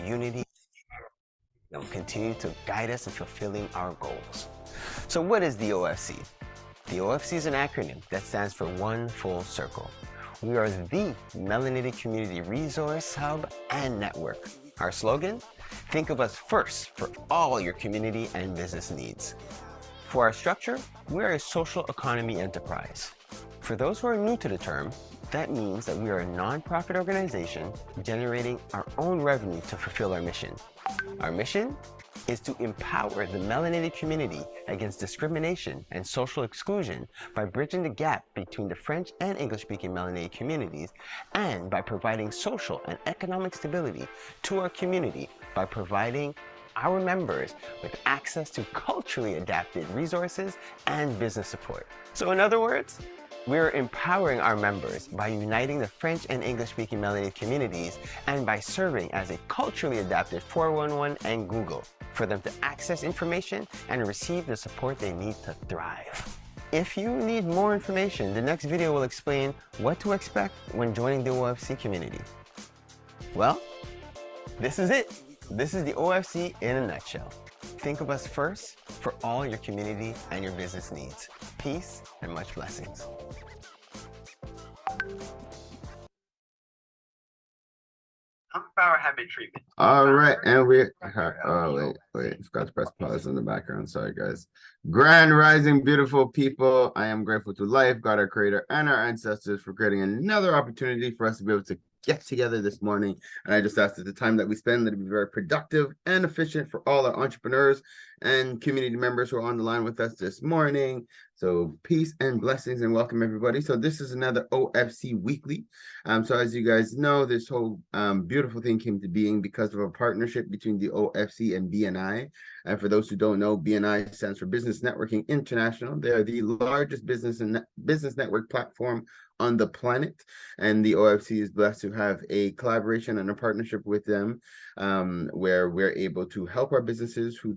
unity that will continue to guide us in fulfilling our goals. So what is the OFC? The OFC is an acronym that stands for One Full Circle. We are the Melanated Community Resource Hub and Network. Our slogan? Think of us first for all your community and business needs. For our structure, we are a social economy enterprise. For those who are new to the term, that means that we are a nonprofit organization generating our own revenue to fulfill our mission. Our mission is to empower the melanated community against discrimination and social exclusion by bridging the gap between the French and English-speaking melanated communities, and by providing social and economic stability to our community by providing our members with access to culturally adapted resources and business support. So in other words, we're empowering our members by uniting the French and English-speaking melanated communities and by serving as a culturally adapted 411 and Google for them to access information and receive the support they need to thrive. If you need more information, the next video will explain what to expect when joining the OFC community. Well, this is it. This is the OFC in a nutshell. Think of us first for all your community and your business needs. Peace and much blessings. Power habit treatment. All right, and we wait, forgot to press pause in the background. Sorry, guys. Grand rising, beautiful people. I am grateful to life, God, our creator, and our ancestors for creating another opportunity for us to be able to get together this morning. And I just asked that the time that we spend, that it be very productive and efficient for all our entrepreneurs and community members who are on the line with us this morning. So peace and blessings and welcome everybody. So this is another OFC weekly. So as you guys know, this whole beautiful thing came to being because of a partnership between the OFC and BNI. And for those who don't know, BNI stands for Business Networking International. They are the largest business network platform on the planet, and the OFC is blessed to have a collaboration and a partnership with them, where we're able to help our businesses who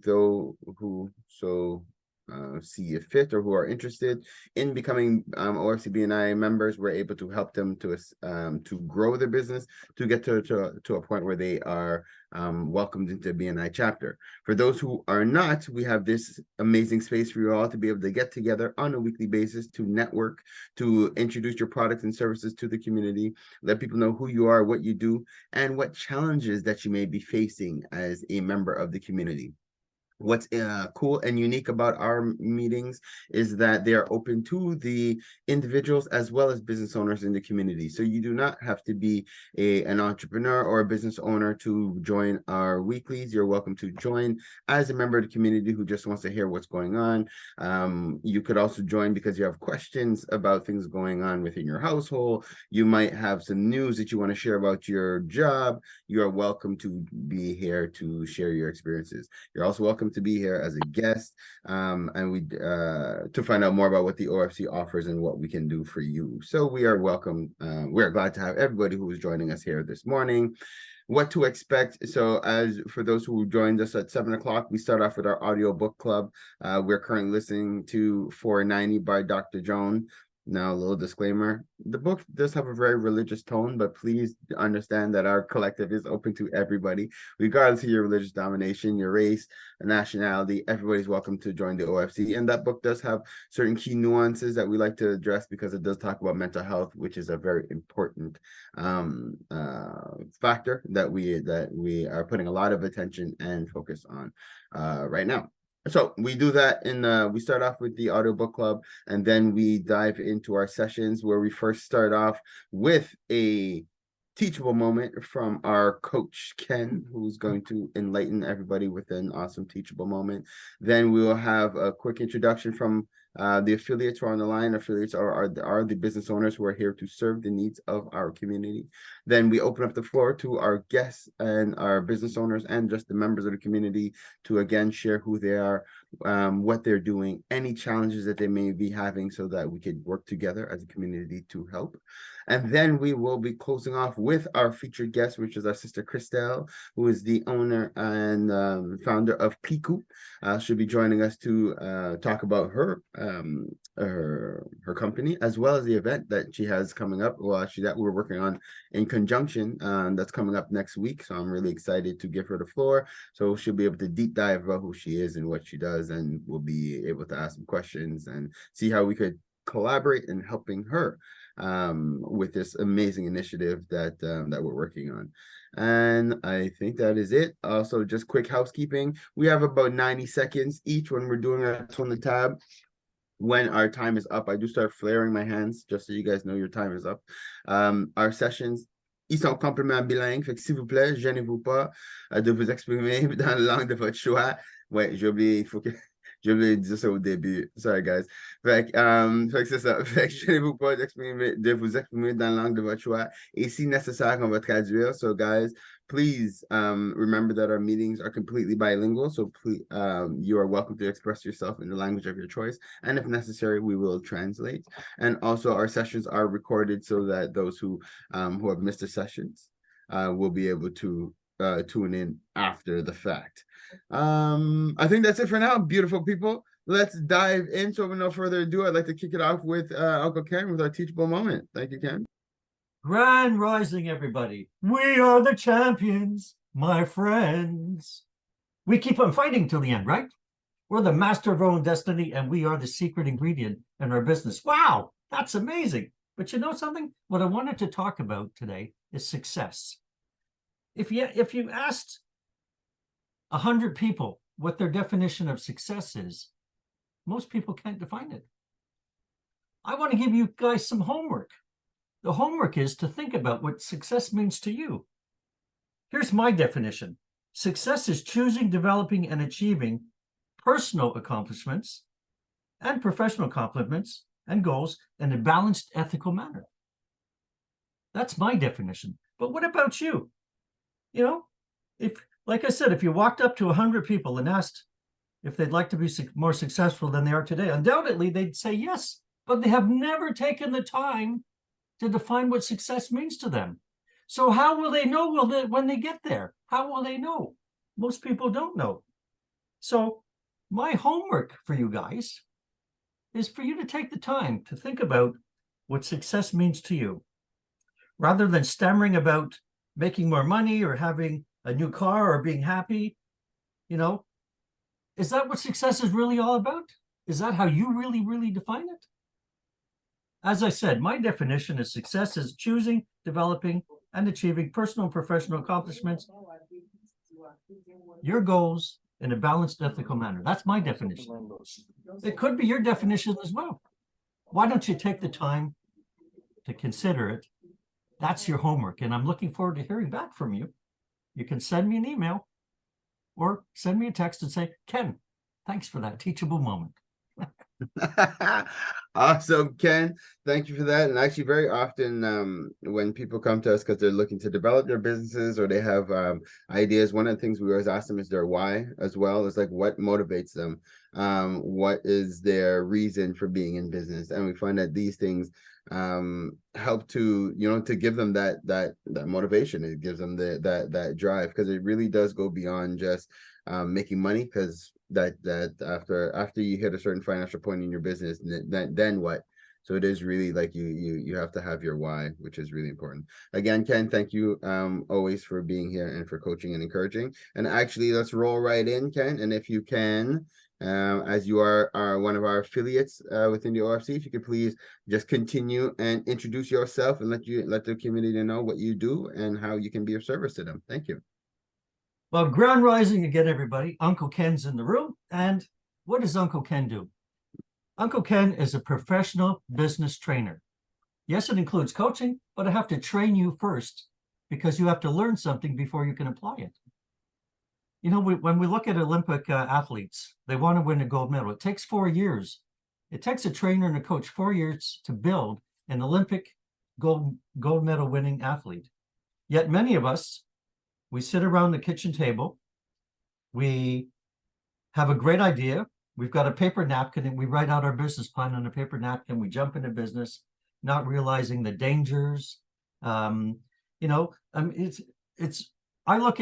see a fit or who are interested in becoming OFC BNI members. We're able to help them to grow their business, to get to a point where they are welcomed into a BNI chapter. For those who are not, we have this amazing space for you all to be able to get together on a weekly basis to network, to introduce your products and services to the community, let people know who you are, what you do, and what challenges that you may be facing as a member of the community. What's cool and unique about our meetings is that they are open to the individuals as well as business owners in the community. So you do not have to be an entrepreneur or a business owner to join our weeklies. You're welcome to join as a member of the community who just wants to hear what's going on. You could also join because you have questions about things going on within your household. You might have some news that you want to share about your job. You are welcome to be here to share your experiences. You're also welcome to be here as a guest, and we to find out more about what the OFC offers and what we can do for you. So we are welcome. We're glad to have everybody who is joining us here this morning. What to expect. So as for those who joined us at 7 o'clock, we start off with our audio book club. We're currently listening to 490 by Dr. Joan. Now, a little disclaimer, the book does have a very religious tone, but please understand that our collective is open to everybody, regardless of your religious domination, your race, nationality. Everybody's welcome to join the OFC. And that book does have certain key nuances that we like to address because it does talk about mental health, which is a very important factor that we are putting a lot of attention and focus on right now. So we do that we start off with the audiobook club, and then we dive into our sessions where we first start off with a teachable moment from our coach, Ken, who's going to enlighten everybody with an awesome teachable moment. Then we will have a quick introduction from the affiliates who are on the line. Affiliates are the business owners who are here to serve the needs of our community. Then we open up the floor to our guests and our business owners and just the members of the community to again share who they are, what they're doing, any challenges that they may be having, so that we could work together as a community to help. And then we will be closing off with our featured guest, which is our sister Krystele, who is the owner and founder of Krykou. She'll be joining us to talk about her her company, as well as the event that she has coming up. Well, actually, that we're working on in conjunction. That's coming up next week. So I'm really excited to give her the floor. So she'll be able to deep dive about who she is and what she does, and we'll be able to ask some questions and see how we could collaborate in helping her with this amazing initiative that that we're working on. And I think that is it. Also, just quick housekeeping. We have about 90 seconds each when we're doing our on the tab. When our time is up, I do start flaring my hands, just so you guys know your time is up. Our sessions, ils sont complètement bilingues. Fait que s'il vous plaît, gênez-vous pas de vous exprimer dans la langue de votre choix. Ouais, j'ai oublié, il faut que j'ai oublié de dire ça au début. Sorry, guys. Fait que c'est ça. Fait que gênez-vous pas de vous exprimer dans la langue de votre choix. Et si nécessaire, on va traduire. So, guys, please remember that our meetings are completely bilingual. So please, you are welcome to express yourself in the language of your choice. And if necessary, we will translate. And also our sessions are recorded so that those who have missed the sessions will be able to tune in after the fact. I think that's it for now, beautiful people. Let's dive in. So with no further ado, I'd like to kick it off with Uncle Ken with our teachable moment. Thank you, Ken. Grand rising, everybody. We are the champions, my friends. We keep on fighting till the end, right? We're the master of our own destiny, and we are the secret ingredient in our business. Wow, that's amazing. But you know something? What I wanted to talk about today is success. If you asked 100 people what their definition of success is, most people can't define it. I want to give you guys some homework. The homework is to think about what success means to you. Here's my definition. Success is choosing, developing, and achieving personal accomplishments and professional accomplishments and goals in a balanced, ethical manner. That's my definition. But what about you? You know, like I said, if you walked up to 100 people and asked if they'd like to be more successful than they are today, undoubtedly they'd say yes, but they have never taken the time to define what success means to them. So how will they know when they get there? How will they know? Most people don't know. So my homework for you guys is for you to take the time to think about what success means to you. Rather than stammering about making more money or having a new car or being happy, you know, is that what success is really all about? Is that how you really, really define it? As I said, my definition of success is choosing, developing, and achieving personal and professional accomplishments, your goals in a balanced, ethical manner. That's my definition. It could be your definition as well. Why don't you take the time to consider it? That's your homework, and I'm looking forward to hearing back from you. You can send me an email or send me a text and say, Ken, thanks for that teachable moment. Awesome, Ken. Thank you for that. And actually, very often when people come to us because they're looking to develop their businesses or they have ideas, one of the things we always ask them is their why as well. It's like what motivates them, what is their reason for being in business, and we find that these things help to to give them that motivation. It gives them that drive, because it really does go beyond just making money, because that after you hit a certain financial point in your business, then what? So it is really like you have to have your why, which is really important. Again, Ken, thank you always for being here and for coaching and encouraging. And actually, let's roll right in, Ken. And if you can, as you are one of our affiliates within the OFC, if you could please just continue and introduce yourself and let the community know what you do and how you can be of service to them. Thank you. Well, grand rising again, everybody. Uncle Ken's in the room. And what does Uncle Ken do? Uncle Ken is a professional business trainer. Yes, it includes coaching, but I have to train you first because you have to learn something before you can apply it. You know, when we look at Olympic athletes, they want to win a gold medal. It takes 4 years. It takes a trainer and a coach 4 years to build an Olympic gold medal winning athlete. Yet many of us, we sit around the kitchen table, we have a great idea, we've got a paper napkin, and we write out our business plan on a paper napkin, we jump into business, not realizing the dangers. I look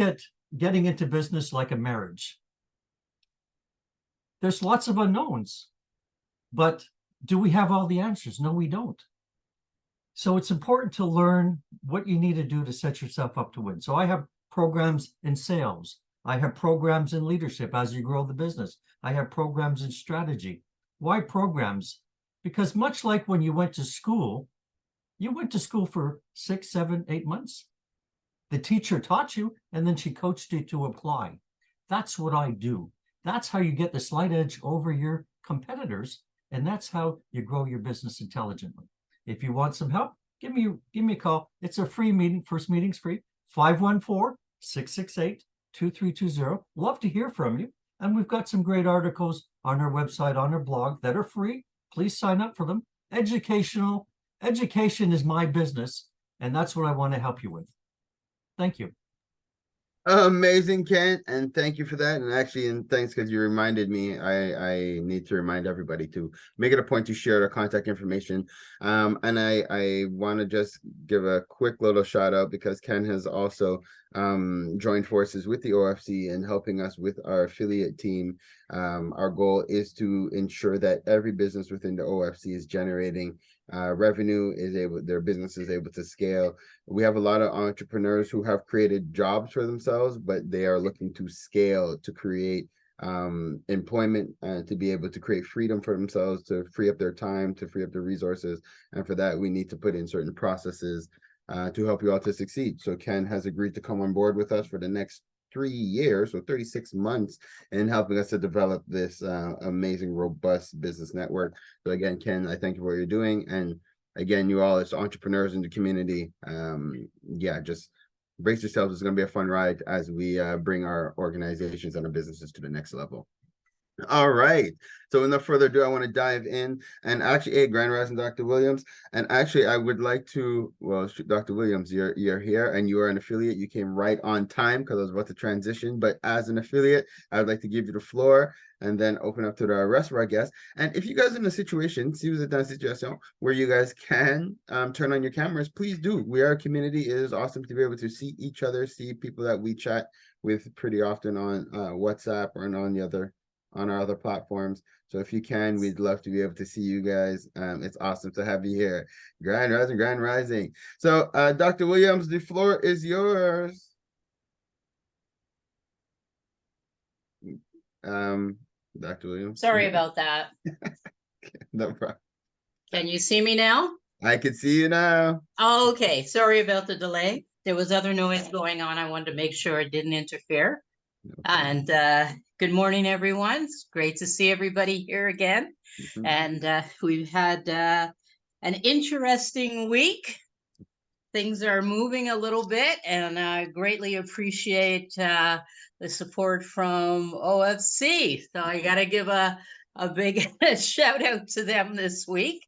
at getting into business like a marriage. There's lots of unknowns. But do we have all the answers? No, we don't. So it's important to learn what you need to do to set yourself up to win. So I have programs in sales. I have programs in leadership as you grow the business. I have programs in strategy. Why programs? Because much like when you went to school for 6, 7, 8 months. The teacher taught you, and then she coached you to apply. That's what I do. That's how you get the slight edge over your competitors, and that's how you grow your business intelligently. If you want some help, give me a call. It's a free meeting. First meeting's free. 514-668-2320. Love to hear from you. And we've got some great articles on our website, on our blog that are free. Please sign up for them. Education is my business, and that's what I want to help you with. Thank you. Amazing, Ken, and thank you for that. And thanks, because you reminded me. I need to remind everybody to make it a point to share their contact information. And I want to just give a quick little shout out, because Ken has also joined forces with the OFC and helping us with our affiliate team. Our goal is to ensure that every business within the OFC is generating revenue, their business is able to scale. We have a lot of entrepreneurs who have created jobs for themselves, but they are looking to scale to create employment, to be able to create freedom for themselves, to free up their time, to free up their resources. And for that, we need to put in certain processes to help you all to succeed. So Ken has agreed to come on board with us for the next 3 years, so 36 months, and helping us to develop this amazing, robust business network. So again, Ken, I thank you for what you're doing. And again, you all as entrepreneurs in the community, just brace yourselves. It's going to be a fun ride as we bring our organizations and our businesses to the next level. All right. So without further ado, I want to dive in. And actually, Grand Rising, Dr. Williams. And actually, I would like to, Dr. Williams, you're here and you are an affiliate. You came right on time because I was about to transition. But as an affiliate, I would like to give you the floor and then open up to the rest of our guests. And if you guys are in a situation, where you guys can turn on your cameras, please do. We are a community. It is awesome to be able to see each other, see people that we chat with pretty often on WhatsApp or on our other platforms. So if you can, we'd love to be able to see you guys. It's awesome to have you here. Grand Rising, Grand Rising. So Dr. Williams, the floor is yours. Dr. Williams. Sorry about that. No problem. Can you see me now? I can see you now. Oh, okay. Sorry about the delay. There was other noise going on. I wanted to make sure it didn't interfere. And good morning, everyone. It's great to see everybody here again. Mhm. And we've had an interesting week. Things are moving a little bit, and I greatly appreciate the support from OFC. So I got to give a big shout out to them this week.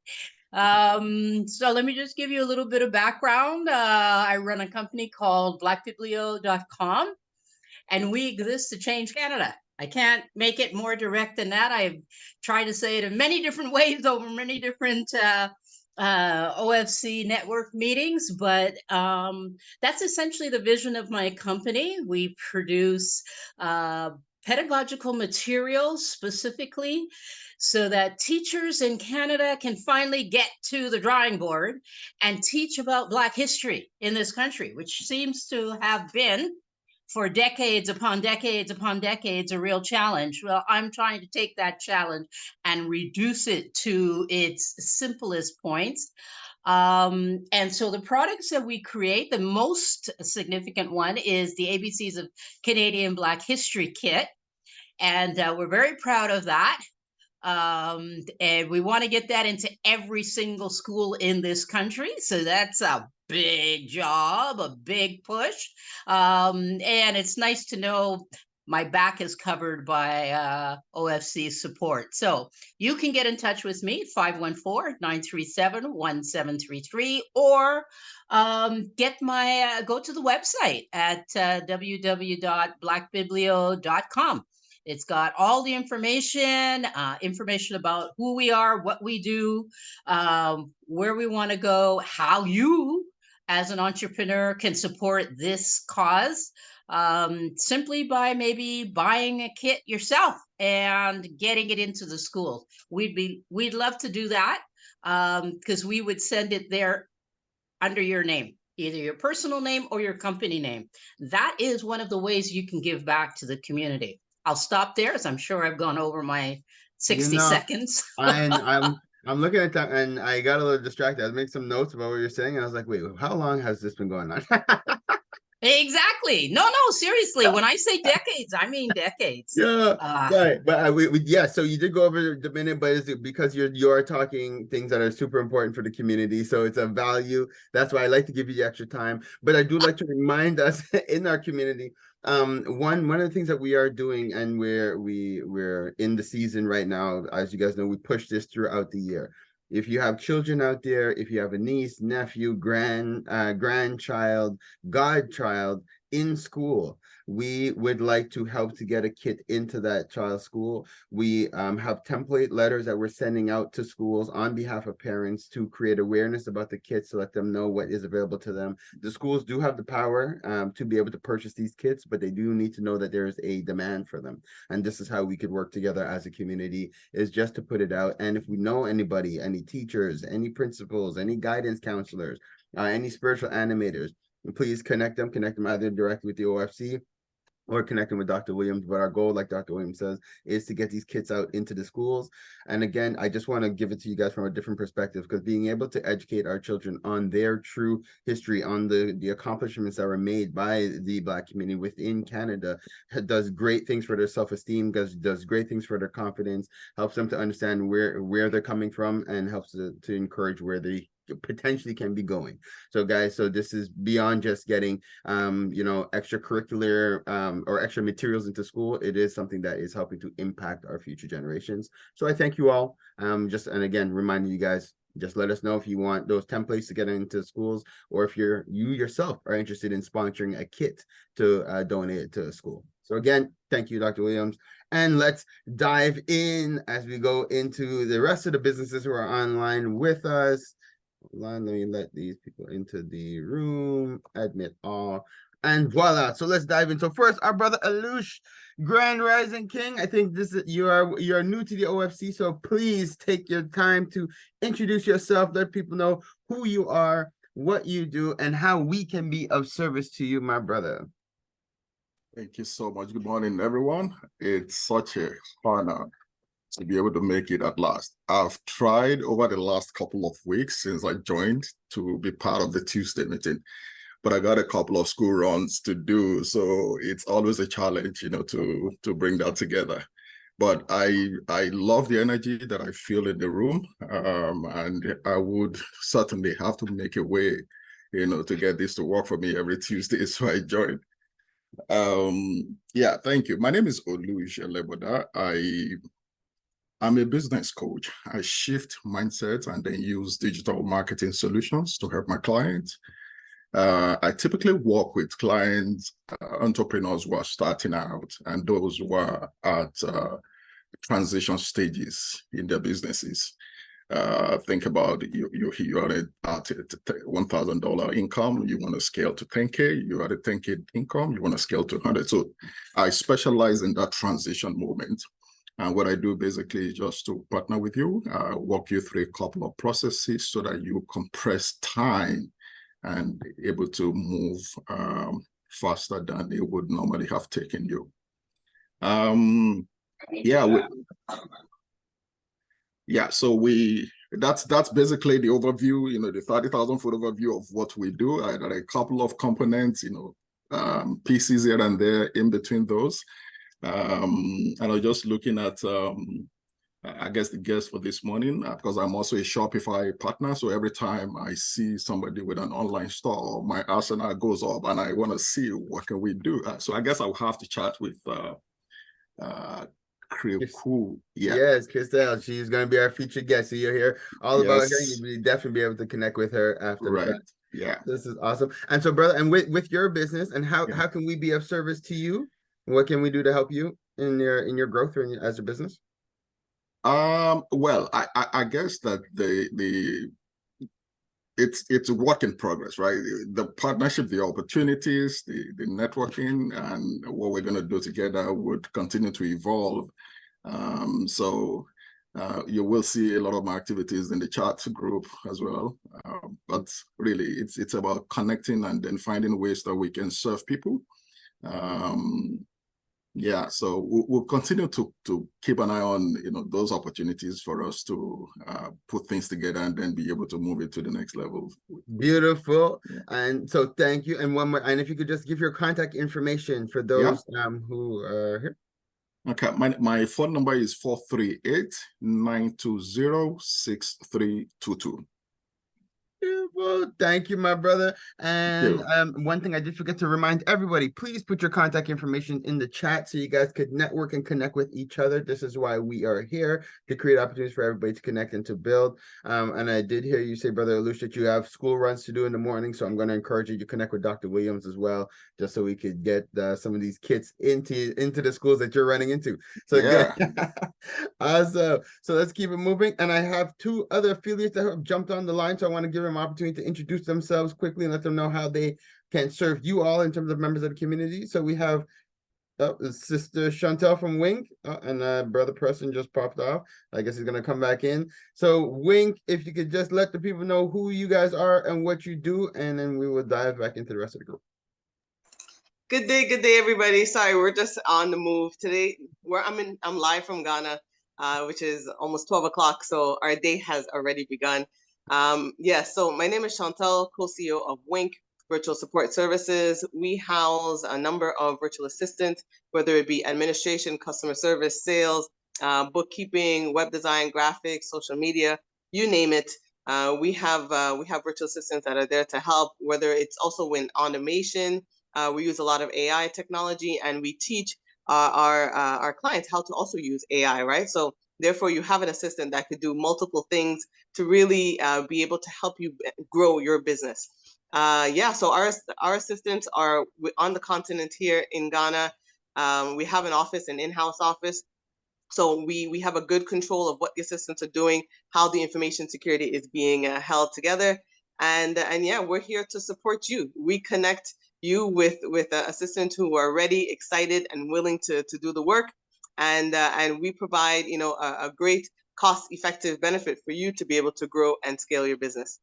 So let me just give you a little bit of background. I run a company called blackbiblio.com. And we exist to change Canada. I can't make it more direct than that. I've tried to say it in many different ways over many different OFC network meetings, but that's essentially the vision of my company. We produce pedagogical materials specifically so that teachers in Canada can finally get to the drawing board and teach about Black history in this country, which seems to have been for decades upon decades upon decades, a real challenge. Well, I'm trying to take that challenge and reduce it to its simplest points. And so the products that we create, the most significant one is the ABCs of Canadian Black History Kit. And we're very proud of that. And we want to get that into every single school in this country. So that's a big job, a big push. And it's nice to know my back is covered by OFC support. So you can get in touch with me, 514-937-1733, or go to the website at www.blackbiblio.com. It's got all the information about who we are, what we do, where we want to go, how you as an entrepreneur can support this cause. simply by maybe buying a kit yourself and getting it into the school. We'd love to do that, because we would send it there under your name, either your personal name or your company name. That is one of the ways you can give back to the community. I'll stop there, as I'm sure I've gone over my 60 seconds. And I'm looking at that, and I got a little distracted. I was making some notes about what you're saying, and I was like, wait, how long has this been going on? Exactly. No, seriously. When I say decades, I mean decades. Yeah, right. But yeah. So you did go over the minute, but is it because you're talking things that are super important for the community? So it's a value. That's why I like to give you the extra time. But I do like to remind us in our community. One of the things that we are doing, and we're in the season right now. As you guys know, we push this throughout the year. If you have children out there, if you have a niece, nephew, grandchild, godchild in school, we would like to help to get a kit into that child's school. We have template letters that we're sending out to schools on behalf of parents to create awareness about the kits, to let them know what is available to them. The schools do have the power to be able to purchase these kits, but they do need to know that there is a demand for them. And this is how we could work together as a community, is just to put it out. And if we know anybody, any teachers, any principals, any guidance counselors, any spiritual animators, please connect them either directly with the OFC or connecting with Dr. Williams. But our goal, like Dr. Williams says, is to get these kits out into the schools. And again, I just want to give it to you guys from a different perspective, because being able to educate our children on their true history, on the accomplishments that were made by the Black community within Canada, does great things for their self-esteem, does great things for their confidence, helps them to understand where they're coming from, and helps to encourage where they potentially can be going. So guys, so this is beyond just getting extracurricular or extra materials into school. It is something that is helping to impact our future generations. So I thank you all. And again, reminding you guys, just let us know if you want those templates to get into schools, or if you yourself are interested in sponsoring a kit to donate it to a school. So again, thank you, Dr. Williams. And let's dive in as we go into the rest of the businesses who are online with us. Hold on, let me let these people into the room, admit all, and voila. So let's dive in. So first, our brother Alush, Grand Rising King. I think you are new to the OFC, so please take your time to introduce yourself, let people know who you are, what you do, and how we can be of service to you, my brother. Thank you so much. Good morning, everyone. It's such a honor to be able to make it at last. I've tried over the last couple of weeks since I joined to be part of the Tuesday meeting, but I got a couple of school runs to do. So it's always a challenge, to bring that together. But I love the energy that I feel in the room. And I would certainly have to make a way, to get this to work for me every Tuesday. So I joined. Yeah, thank you. My name is Oluj Eleboda. I'm a business coach. I shift mindsets and then use digital marketing solutions to help my clients. I typically work with clients, entrepreneurs who are starting out, and those who are at transition stages in their businesses. Think about you are at $1,000 income, you want to scale to 10K, you are at 10K income, you want to scale to 100. So I specialize in that transition moment. And what I do basically is just to partner with you, walk you through a couple of processes so that you compress time and able to move faster than it would normally have taken you. So that's basically the overview, the 30,000-foot overview of what we do. I got a couple of components, pieces here and there in between those. And I was just looking at, I guess, the guest for this morning, because I'm also a Shopify partner. So every time I see somebody with an online store, my arsenal goes up and I want to see what can we do. So I guess I'll have to chat with Krykou. Yeah. Yes, Krystele. She's going to be our featured guest. So you're here all about her. You'll definitely be able to connect with her after the fact. Yeah. This is awesome. And so, brother, and with your business, and how can we be of service to you? What can we do to help you in your growth or as a business? Well, I guess that it's a work in progress, right? The partnership, the opportunities, the networking, and what we're going to do together would continue to evolve. So you will see a lot of my activities in the chat group as well. But really, it's about connecting and then finding ways that we can serve people. Yeah, so we'll continue to keep an eye on those opportunities for us to put things together and then be able to move it to the next level. Beautiful. Yeah. And so thank you. And one more, and if you could just give your contact information for those who are here. Okay, my phone number is 438-920-6322. Beautiful. Thank you, my brother. And one thing I did forget to remind everybody, please put your contact information in the chat so you guys could network and connect with each other. This is why we are here, to create opportunities for everybody to connect and to build. And I did hear you say, Brother Alush, that you have school runs to do in the morning. So I'm going to encourage you to connect with Dr. Williams as well, just so we could get some of these kids into the schools that you're running into. So yeah. Awesome. So let's keep it moving. And I have two other affiliates that have jumped on the line. So I want to give them an opportunity to introduce themselves quickly and let them know how they can serve you all in terms of members of the community. So we have Sister Chantel from Wink, and Brother Preston just popped off. I guess he's going to come back in. So Wink, if you could just let the people know who you guys are and what you do, and then we will dive back into the rest of the group. Good day, everybody. Sorry, we're just on the move today. I'm live from Ghana, which is almost 12 o'clock, so our day has already begun. So my name is Chantel, co-CEO of Wink Virtual Support Services. We house a number of virtual assistants, whether it be administration, customer service, sales, bookkeeping, web design, graphics, social media, you name it. We have virtual assistants that are there to help, whether it's also in automation. We use a lot of AI technology, and we teach our clients how to also use AI, right? So therefore, you have an assistant that could do multiple things to really be able to help you grow your business. So our assistants are on the continent here in Ghana. We have an office, an in-house office. So we have a good control of what the assistants are doing, how the information security is being held together. And we're here to support you. We connect you with assistants who are ready, excited, and willing to do the work. And we provide, a great cost-effective benefit for you to be able to grow and scale your business.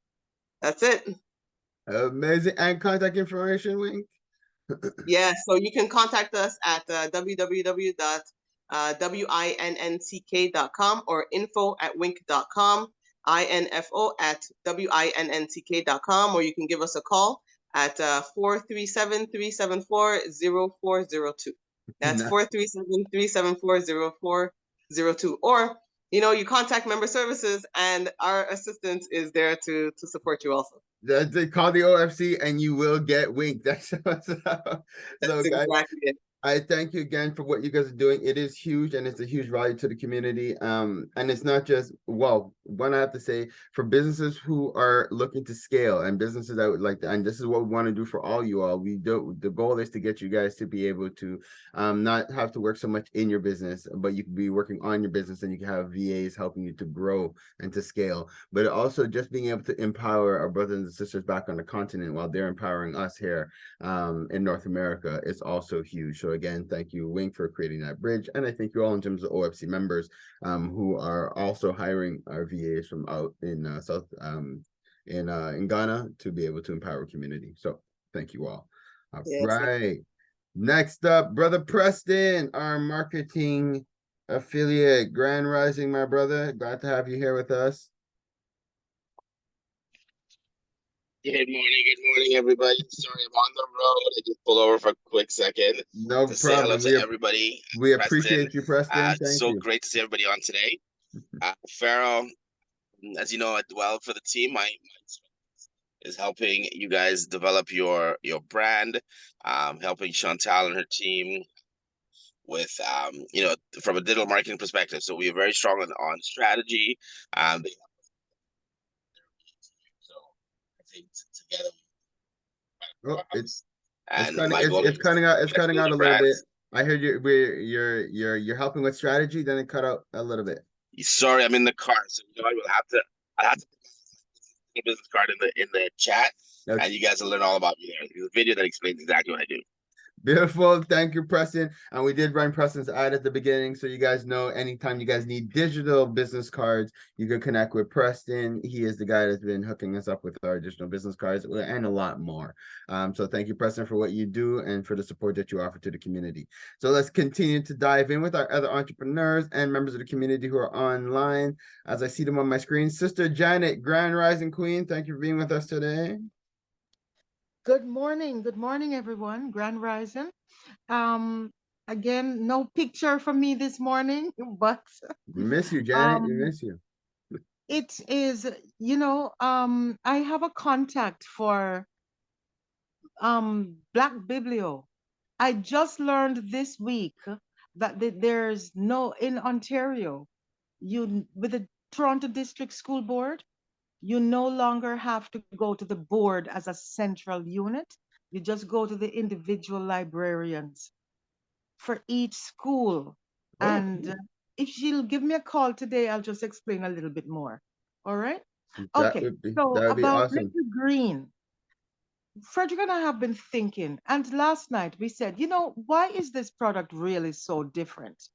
That's it. Amazing. And contact information, Wink? Yeah, so you can contact us at www.winnck.com or info@wink.com, info@winnck.com, or you can give us a call at 437-374-0402. That's 437-374-0402. Or, you contact member services, and our assistant is there to support you also. They call the OFC and you will get Wink. That's what's up. So guys, exactly it. I thank you again for what you guys are doing. It is huge, and it's a huge value to the community. And it's not just, one I have to say, for businesses who are looking to scale, and businesses that would like to, and this is what we want to do for all you all. The goal is to get you guys to be able to not have to work so much in your business, but you can be working on your business, and you can have VAs helping you to grow and to scale. But also just being able to empower our brothers and sisters back on the continent while they're empowering us here in North America is also huge. So again, thank you, Wink, for creating that bridge. And I thank you all in terms of OFC members who are also hiring our VAs from out in in Ghana to be able to empower community. So thank you all. All right. Next up, Brother Preston, our marketing affiliate. Grand Rising, my brother. Glad to have you here with us. Good morning, everybody. Sorry, I'm on the road. I just pulled over for a quick second. No to say hello problem. to everybody. We appreciate you, Preston. Thank you. Great to see everybody on today. Pharaoh, as you know, well, for the team, my is helping you guys develop your brand, helping Chantal and her team with from a digital marketing perspective. So we are very strong on strategy. So I think together. It's cutting out a little bit. I heard you're helping with strategy, then it cut out a little bit. Sorry, I'm in the car, so I will have to the business card in the chat, Okay. and you guys will learn all about me there. There's a video that explains exactly what I do. Beautiful. Thank you, Preston. And we did run Preston's ad at the beginning, so you guys know anytime you guys need digital business cards, you can connect with Preston. He is the guy that's been hooking us up with our additional business cards and a lot more. So thank you, Preston, for what you do and for the support that you offer to the community. So let's continue to dive in with our other entrepreneurs and members of the community who are online. As I see them on my screen, Sister Janet, Grand Rising Queen, thank you for being with us today. Good morning, everyone. Grand Rising. Again, no picture from me this morning, but We miss you, Janet. We miss you. it is, I have a contact for Black Biblio. I just learned this week that there's no in Ontario, with the Toronto District School Board, you no longer have to go to the board as a central unit. You just go to the individual librarians for each school. Oh, And cool. if she'll give me a call today, I'll just explain a little bit more. All right? That Okay. would be About awesome. Liquid Green, Frederick and I have been thinking, and last night we said, why is this product really so different?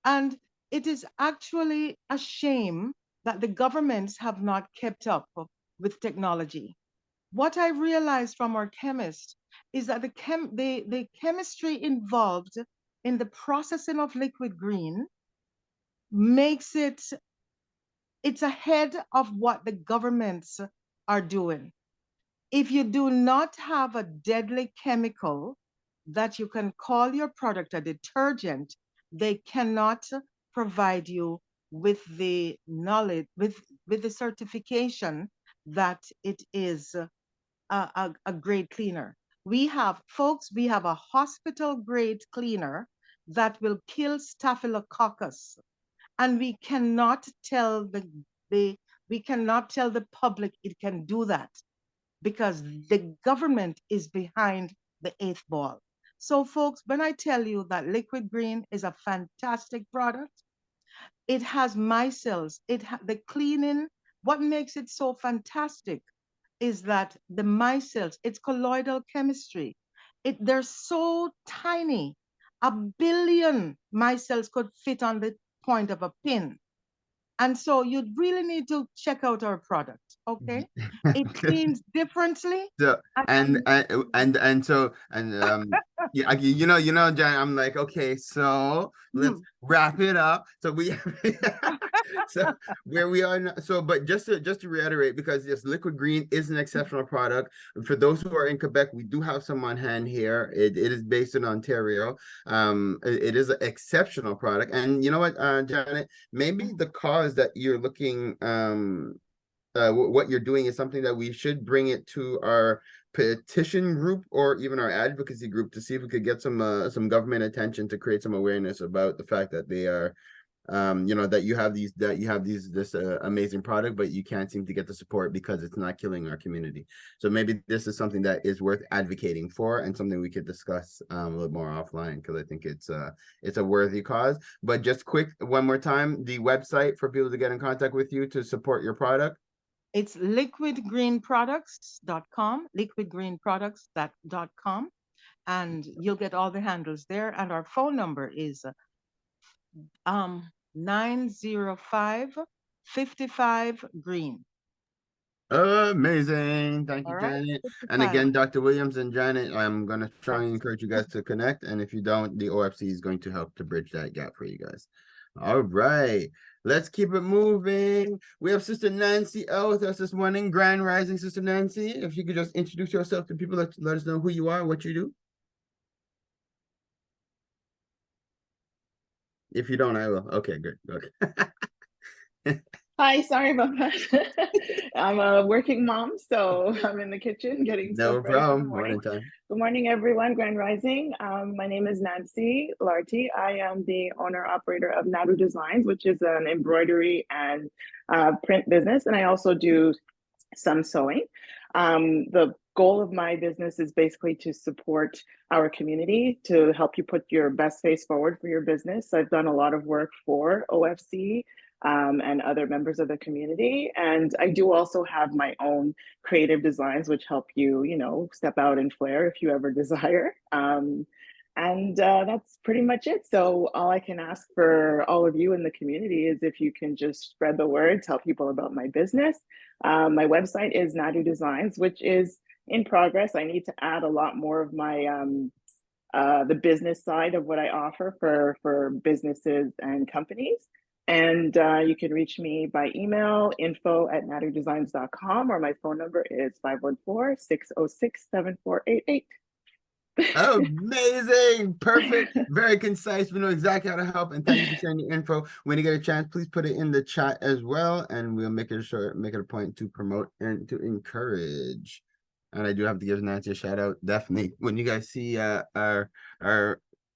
And it is actually a shame that the governments have not kept up with technology. What I realized from our chemist is that the chemistry involved in the processing of Liquid Green makes it's ahead of what the governments are doing. If you do not have a deadly chemical that you can call your product a detergent, they cannot provide you with the knowledge, with the certification that it is a great cleaner. We have a hospital grade cleaner that will kill staphylococcus, and we cannot tell the public it can do that because the government is behind the eighth ball. So folks, when I tell you that Liquid Green is a fantastic product, it has micelles, the cleaning. What makes it so fantastic is that the micelles, it's colloidal chemistry. They're so tiny. 1 billion micelles could fit on the point of a pin. And so you really need to check out our product, okay? It cleans differently. So yeah, Jan, I'm like, okay, so let's wrap it up. So we so where we are now, but just to reiterate, because yes, Liquid Green is an exceptional product. For those who are in Quebec, we do have some on hand here. It is based in Ontario. It is an exceptional product. And you know what, Janet, maybe the cause that you're looking what you're doing is something that we should bring it to our petition group or even our advocacy group to see if we could get some government attention to create some awareness about the fact that they are that you have this amazing product, but you can't seem to get the support because it's not killing our community. So maybe this is something that is worth advocating for and something we could discuss a little more offline, because I think it's a worthy cause. But just quick, one more time, the website for people to get in contact with you to support your product. It's liquidgreenproducts.com, liquidgreenproducts.com, and you'll get all the handles there. And our phone number is 905-55-GREEN. Amazing. Thank you, Right. Janet. And again, Dr. Williams and Janet, I'm going to strongly encourage you guys to connect. And if you don't, the OFC is going to help to bridge that gap for you guys. All right. Let's keep it moving. We have Sister Nancy L with us this morning. Grand Rising, Sister Nancy. If you could just introduce yourself to people, let us know who you are, what you do. If you don't, I will. Okay, good. Okay. Hi, sorry about that. I'm a working mom, so I'm in the kitchen getting stuff ready for the morning. Good morning, everyone. Grand Rising. My name is Nancy Larty. I am the owner-operator of Nadu Designs, which is an embroidery and print business, and I also do some sewing. The goal of my business is basically to support our community, to help you put your best face forward for your business. I've done a lot of work for OFC and other members of the community. And I do also have my own creative designs, which help you, you know, step out and flare if you ever desire. And that's pretty much it. So all I can ask for all of you in the community is if you can just spread the word, tell people about my business. My website is Nadu Designs, which is in progress. I need to add a lot more of my the business side of what I offer for businesses and companies. And you can reach me by email, info@nadudesigns.com, or my phone number is 514-606-7488. Amazing, perfect, very concise. We know exactly how to help, and thank you for sharing the info. When you get a chance, please put it in the chat as well, and we'll make it a point to promote and to encourage. And I do have to give Nancy a shout out. Definitely, when you guys see our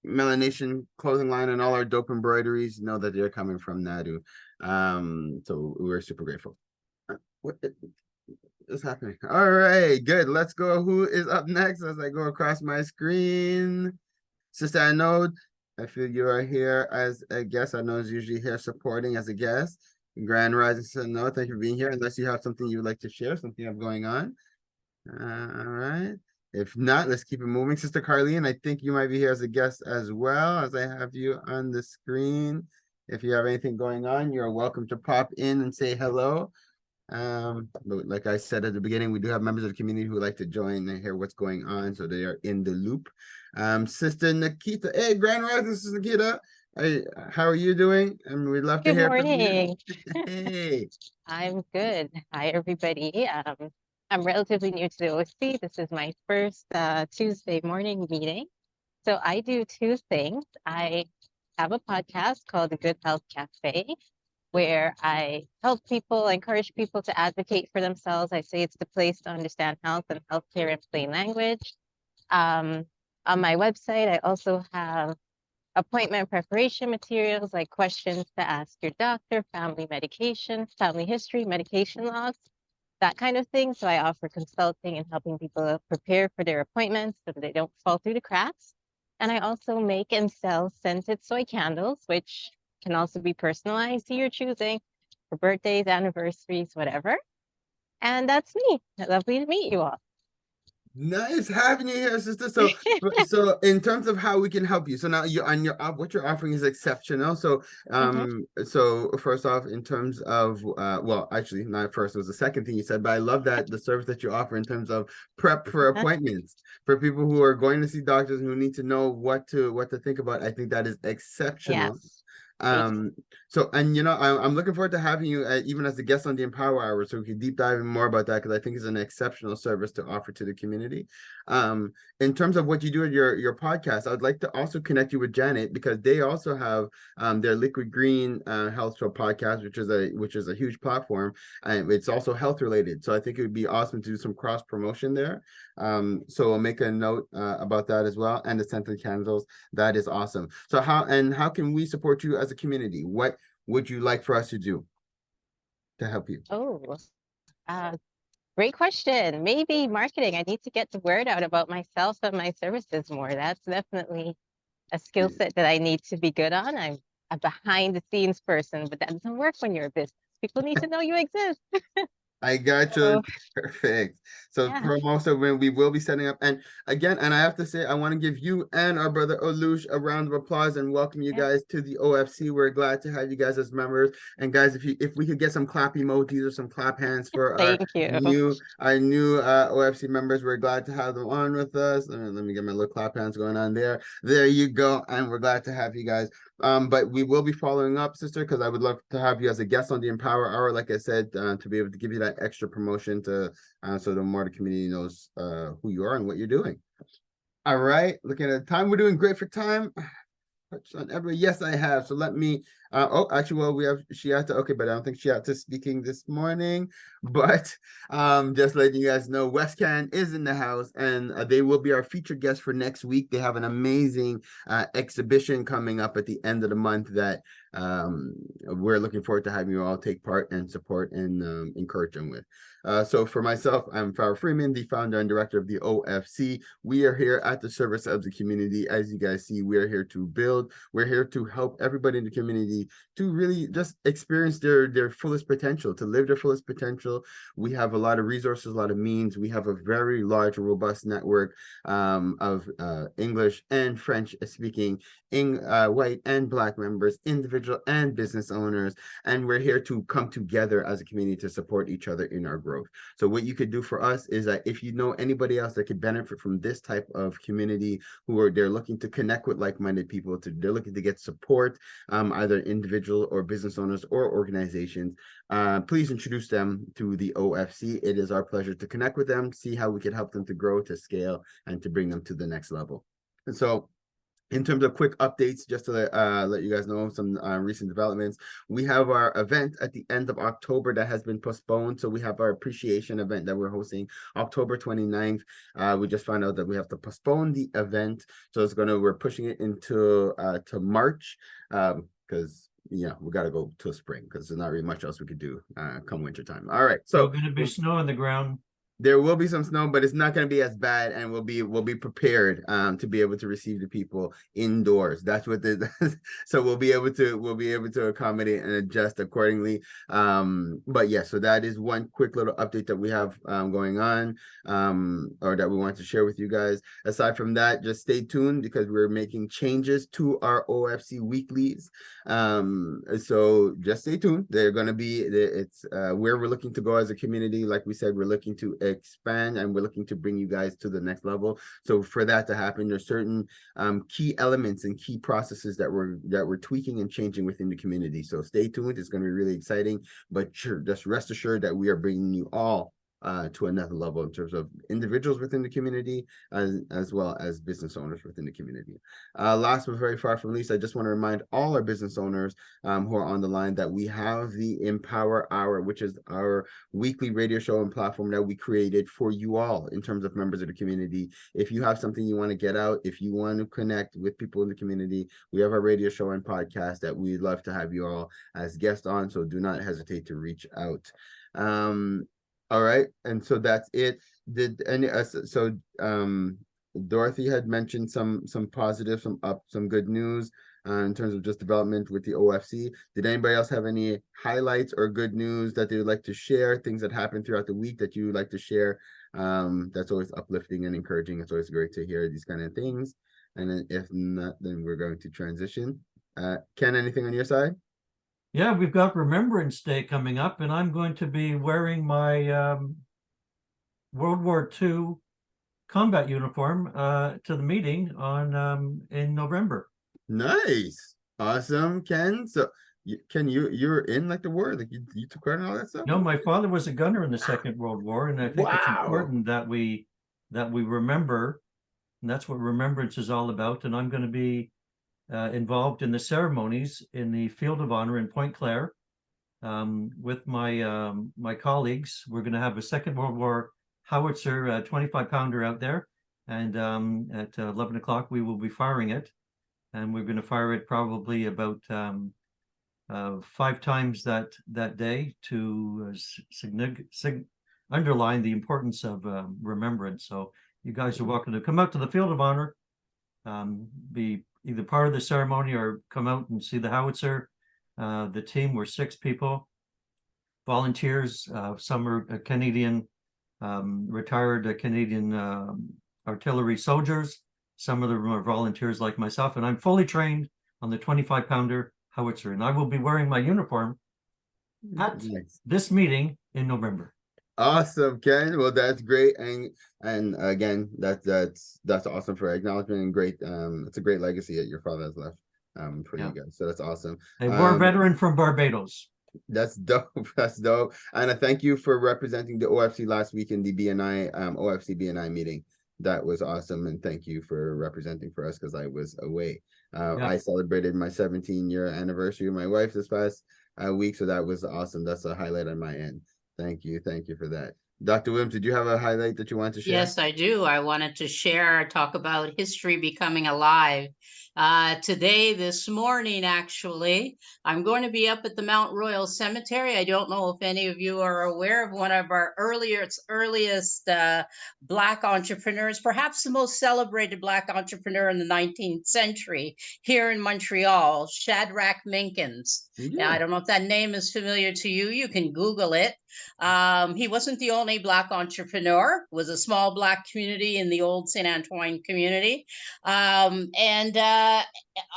Melanation clothing line and all our dope embroideries, know that they're coming from Nadu. So we're super grateful. What is happening? All right, good. Let's go. Who is up next as I go across my screen? Sister Anode, I feel you are here as a guest. I know is usually here supporting as a guest. Grand Rising, Sister Anode, thank you for being here. Unless you have something you would like to share, something you have going on. All right. If not, let's keep it moving. Sister Carlene, I think you might be here as a guest as well, as I have you on the screen. If you have anything going on, you're welcome to pop in and say hello. But like I said at the beginning, we do have members of the community who like to join and hear what's going on, so they are in the loop. Sister Nikita, hey, Grand Rising, Sister Nikita. Hey, how are you doing? And we'd love to hear from you. Hey. I'm good. Hi, everybody. I'm relatively new to the OSC. This is my first Tuesday morning meeting. So I do two things. I have a podcast called The Good Health Cafe, where I help people, encourage people to advocate for themselves. I say it's the place to understand health and healthcare in plain language. On my website, I also have appointment preparation materials like questions to ask your doctor, family medication, family history, medication logs, that kind of thing. So I offer consulting and helping people prepare for their appointments so that they don't fall through the cracks. And I also make and sell scented soy candles, which can also be personalized to your choosing for birthdays, anniversaries, whatever. And that's me. Lovely to meet you all. Nice having you here, sister. So, so in terms of how we can help you, so now you're on your what you're offering is exceptional. So, so first off, in terms of well, actually, not first, it was the second thing you said, but I love that the service that you offer in terms of prep for appointments for people who are going to see doctors who need to know what to think about. I think that is exceptional. Yes. So, and you know, I'm looking forward to having you even as a guest on the Empower Hour, so we can deep dive in more about that, because I think it's an exceptional service to offer to the community. In terms of what you do at your podcast, I would like to also connect you with Janet, because they also have their Liquid Green Health Show podcast, which is a huge platform, and it's also health related. So I think it would be awesome to do some cross promotion there. So I'll make a note about that as well, and the scented candles. That is awesome. So how can we support you as a community? What would you like for us to do to help you? Oh, great question. Maybe marketing. I need to get the word out about myself and my services more. That's definitely a skill set that I need to be good on. I'm a behind the scenes person, but that doesn't work when you're a business. People need to know you exist. I got you. Perfect. So promo, so when we will be setting up, and again, and I have to say, I want to give you and our brother Olush a round of applause and welcome you guys to the OFC. We're glad to have you guys as members. And guys, if we could get some clap emojis or some clap hands for our new OFC members, we're glad to have them on with us. Let me get my little clap hands going on there. There you go. And we're glad to have you guys. But we will be following up, sister, because I would love to have you as a guest on the Empower Hour, like I said, to be able to give you that extra promotion to so the more the community knows who you are and what you're doing. All right, looking at the time, we're doing great for time. Yes, I have. So let me actually, well, we have Shiata. Okay, but I don't think Shiata's speaking this morning. But just letting you guys know, Westcan is in the house, and they will be our featured guest for next week. They have an amazing exhibition coming up at the end of the month that we're looking forward to having you all take part and support and encourage them with. So for myself, I'm Farrell Freeman, the founder and director of the OFC. We are here at the service of the community. As you guys see, we are here to build. We're here to help everybody in the community to really just experience their fullest potential, to live their fullest potential. We have a lot of resources, a lot of means. We have a very large, robust network of English and French speaking white and Black members, individual and business owners, and we're here to come together as a community to support each other in our growth. So what you could do for us is that if you know anybody else that could benefit from this type of community, they're looking to connect with like-minded people, they're looking to get support, either individual or business owners or organizations, please introduce them to the OFC. It is our pleasure to connect with them, see how we can help them to grow, to scale, and to bring them to the next level. And so in terms of quick updates, just to let you guys know some recent developments, we have our event at the end of October that has been postponed. So we have our appreciation event that we're hosting October 29th. We just found out that we have to postpone the event. So we're pushing it into to March because we got to go to spring because there's not really much else we could do come winter time. All right. So going to be snow on the ground. There will be some snow, but it's not going to be as bad, and we'll be prepared to be able to receive the people indoors. That's what so we'll be able to accommodate and adjust accordingly. But yeah, so that is one quick little update that we have going on, or that we want to share with you guys. Aside from that, just stay tuned because we're making changes to our OFC weeklies. So just stay tuned. They're going to be where we're looking to go as a community. Like we said, we're looking to expand and we're looking to bring you guys to the next level. So for that to happen, there's certain key elements and key processes that we're tweaking and changing within the community. So stay tuned. It's going to be really exciting, but just rest assured that we are bringing you all to another level in terms of individuals within the community as well as business owners within the community. Last but very far from least, I just want to remind all our business owners who are on the line that we have the Empower Hour, which is our weekly radio show and platform that we created for you all in terms of members of the community. If you have something you want to get out, if you want to connect with people in the community, we have our radio show and podcast that we'd love to have you all as guests on, so do not hesitate to reach out. All right, and so that's it. Dorothy had mentioned some positive, some good news in terms of just development with the OFC. Did anybody else have any highlights or good news that they would like to share? Things that happened throughout the week that you would like to share? That's always uplifting and encouraging. It's always great to hear these kind of things. And then if not, then we're going to transition. Ken, anything on your side? Yeah, we've got Remembrance Day coming up, and I'm going to be wearing my World War II combat uniform to the meeting in November. Nice, awesome, Ken. So, you're in like the war, like you took part in all that stuff? No, my father was a gunner in the Second World War, and I think it's important that we remember, and that's what Remembrance is all about. And I'm going to be involved in the ceremonies in the Field of Honor in Point Claire with my colleagues. We're going to have a Second World War howitzer 25-pounder out there, and at 11 o'clock we will be firing it, and we're going to fire it probably about 5 times that day to underline the importance of remembrance. So you guys are welcome to come out to the Field of Honor, be either part of the ceremony or come out and see the howitzer. The team were 6 people, volunteers. Some are Canadian, retired Canadian artillery soldiers. Some of them are volunteers like myself, and I'm fully trained on the 25-pounder howitzer, and I will be wearing my uniform at this meeting in November. Awesome, Ken. Well, that's great, and again, that's awesome for acknowledgement, and great. It's a great legacy that your father has left for you guys. So that's awesome. A war veteran from Barbados. That's dope. That's dope. And I thank you for representing the OFC last week in the BNI OFC BNI meeting. That was awesome, and thank you for representing for us because I was away. I celebrated my 17-year anniversary with my wife this past week, so that was awesome. That's a highlight on my end. Thank you for that. Dr. Williams, did you have a highlight that you wanted to share? Yes, I do. I wanted to talk about history becoming alive. Today, this morning, actually, I'm going to be up at the Mount Royal Cemetery. I don't know if any of you are aware of one of our earliest Black entrepreneurs, perhaps the most celebrated Black entrepreneur in the 19th century here in Montreal, Shadrach Minkins. Yeah. I don't know if that name is familiar to you. You can Google it. He wasn't the only Black entrepreneur. It was a small Black community in the old St. Antoine community. And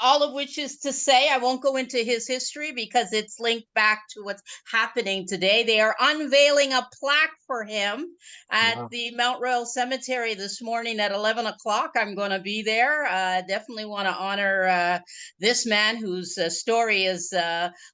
all of which is to say, I won't go into his history because it's linked back to what's happening today. They are unveiling a plaque for him at the Mount Royal Cemetery this morning at 11 o'clock. I'm going to be there. Definitely want to honor this man whose story is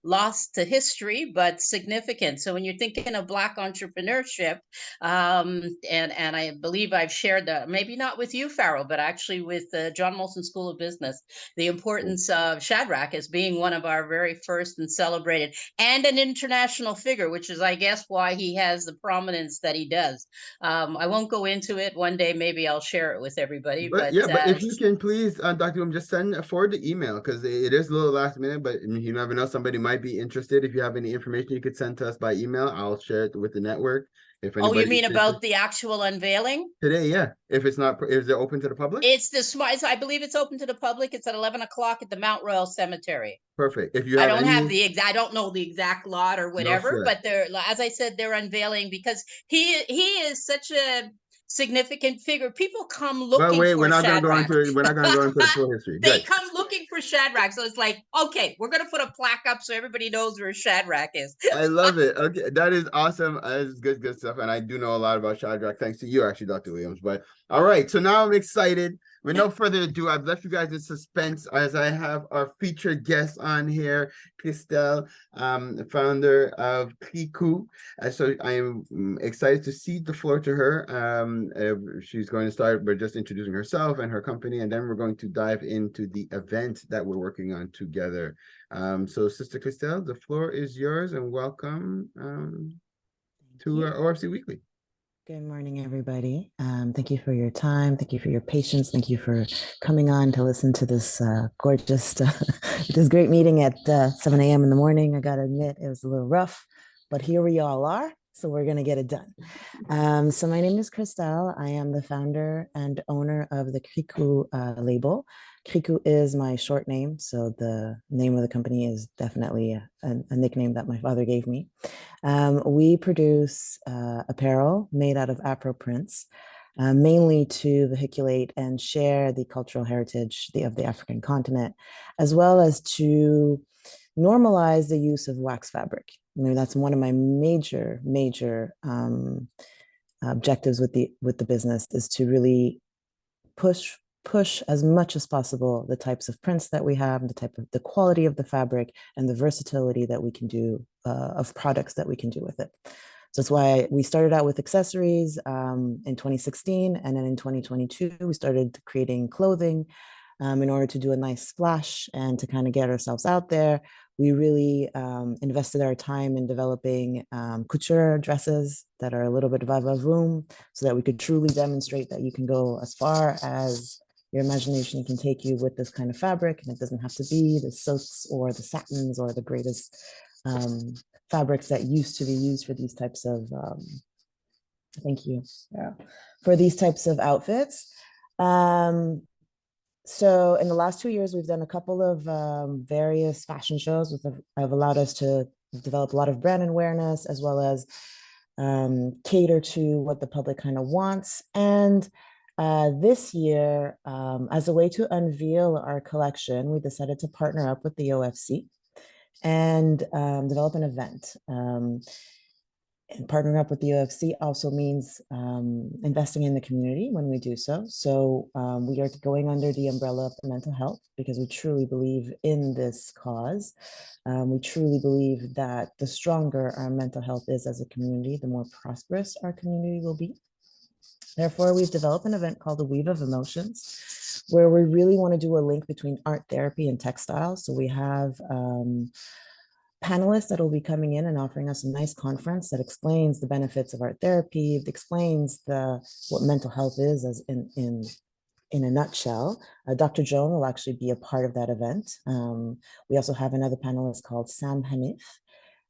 lost to history, but significant. So when you're thinking of Black entrepreneurship, and I believe I've shared that, maybe not with you, Farrell, but actually with John Molson School of Business, the importance of Shadrach as being one of our very first and celebrated, and an international figure, which is, I guess, why he has the prominence that he does. I won't go into it. One day, maybe I'll share it with everybody. But yeah, but if you can please, Dr. Williams, just forward the email, because it is a little last minute, but you never know, somebody might be interested. If you have any information you could send to us by email, I'll share it with the network. If oh, you mean about the actual unveiling? Today, yeah. If it's not, is it open to the public? It's I believe it's open to the public. It's at 11 o'clock at the Mount Royal Cemetery. Perfect. If you have I don't know the exact lot or whatever, but they're, as I said, they're unveiling because he is such a significant figure. People come looking for we're not Shadrach. We're not going to go into the full history. They come looking for Shadrach. So it's like, okay, we're going to put a plaque up so everybody knows where Shadrach is. I love it. Okay, that is awesome. That is good stuff. And I do know a lot about Shadrach, thanks to you, actually, Dr. Williams. But all right, so now I'm excited. With no further ado, I've left you guys in suspense as I have our featured guest on here, Krystele, founder of Krykou. So I am excited to cede the floor to her. She's going to start by just introducing herself and her company, and then we're going to dive into the event that we're working on together. So Sister Krystele, the floor is yours, and welcome to our ORC Weekly. Good morning, everybody. Thank you for your time. Thank you for your patience. Thank you for coming on to listen to this gorgeous, this great meeting at 7 a.m. in the morning. I got to admit, it was a little rough, but here we all are. So we're going to get it done. So my name is Krystele. I am the founder and owner of the Krykou label. Krykou is my short name, so the name of the company is definitely a nickname that my father gave me. We produce apparel made out of Afro prints, mainly to vehiculate and share the cultural heritage of the African continent, as well as to normalize the use of wax fabric. I mean, that's one of my major objectives with the business, is to really push as much as possible the types of prints that we have, and the quality of the fabric, and the versatility that we can do of products that we can do with it. So that's why we started out with accessories in 2016, and then in 2022 we started creating clothing in order to do a nice splash and to kind of get ourselves out there. We really invested our time in developing couture dresses that are a little bit va-va-voom, so that we could truly demonstrate that you can go as far as your imagination can take you with this kind of fabric, and it doesn't have to be the silks or the satins or the greatest fabrics that used to be used for these types of, thank you, for these types of outfits. So in the last 2 years, we've done a couple of various fashion shows that have allowed us to develop a lot of brand awareness, as well as cater to what the public kind of wants. And this year, as a way to unveil our collection, we decided to partner up with the OFC and develop an event. And partnering up with the OFC also means investing in the community when we do so. So we are going under the umbrella of mental health, because we truly believe in this cause. We truly believe that the stronger our mental health is as a community, the more prosperous our community will be. Therefore, we've developed an event called the Weave of Emotions, where we really want to do a link between art therapy and textiles. So we have panelists that will be coming in and offering us a nice conference that explains the benefits of art therapy, explains what mental health is as in a nutshell. Dr. Joan will actually be a part of that event. We also have another panelist called Sam Hanif,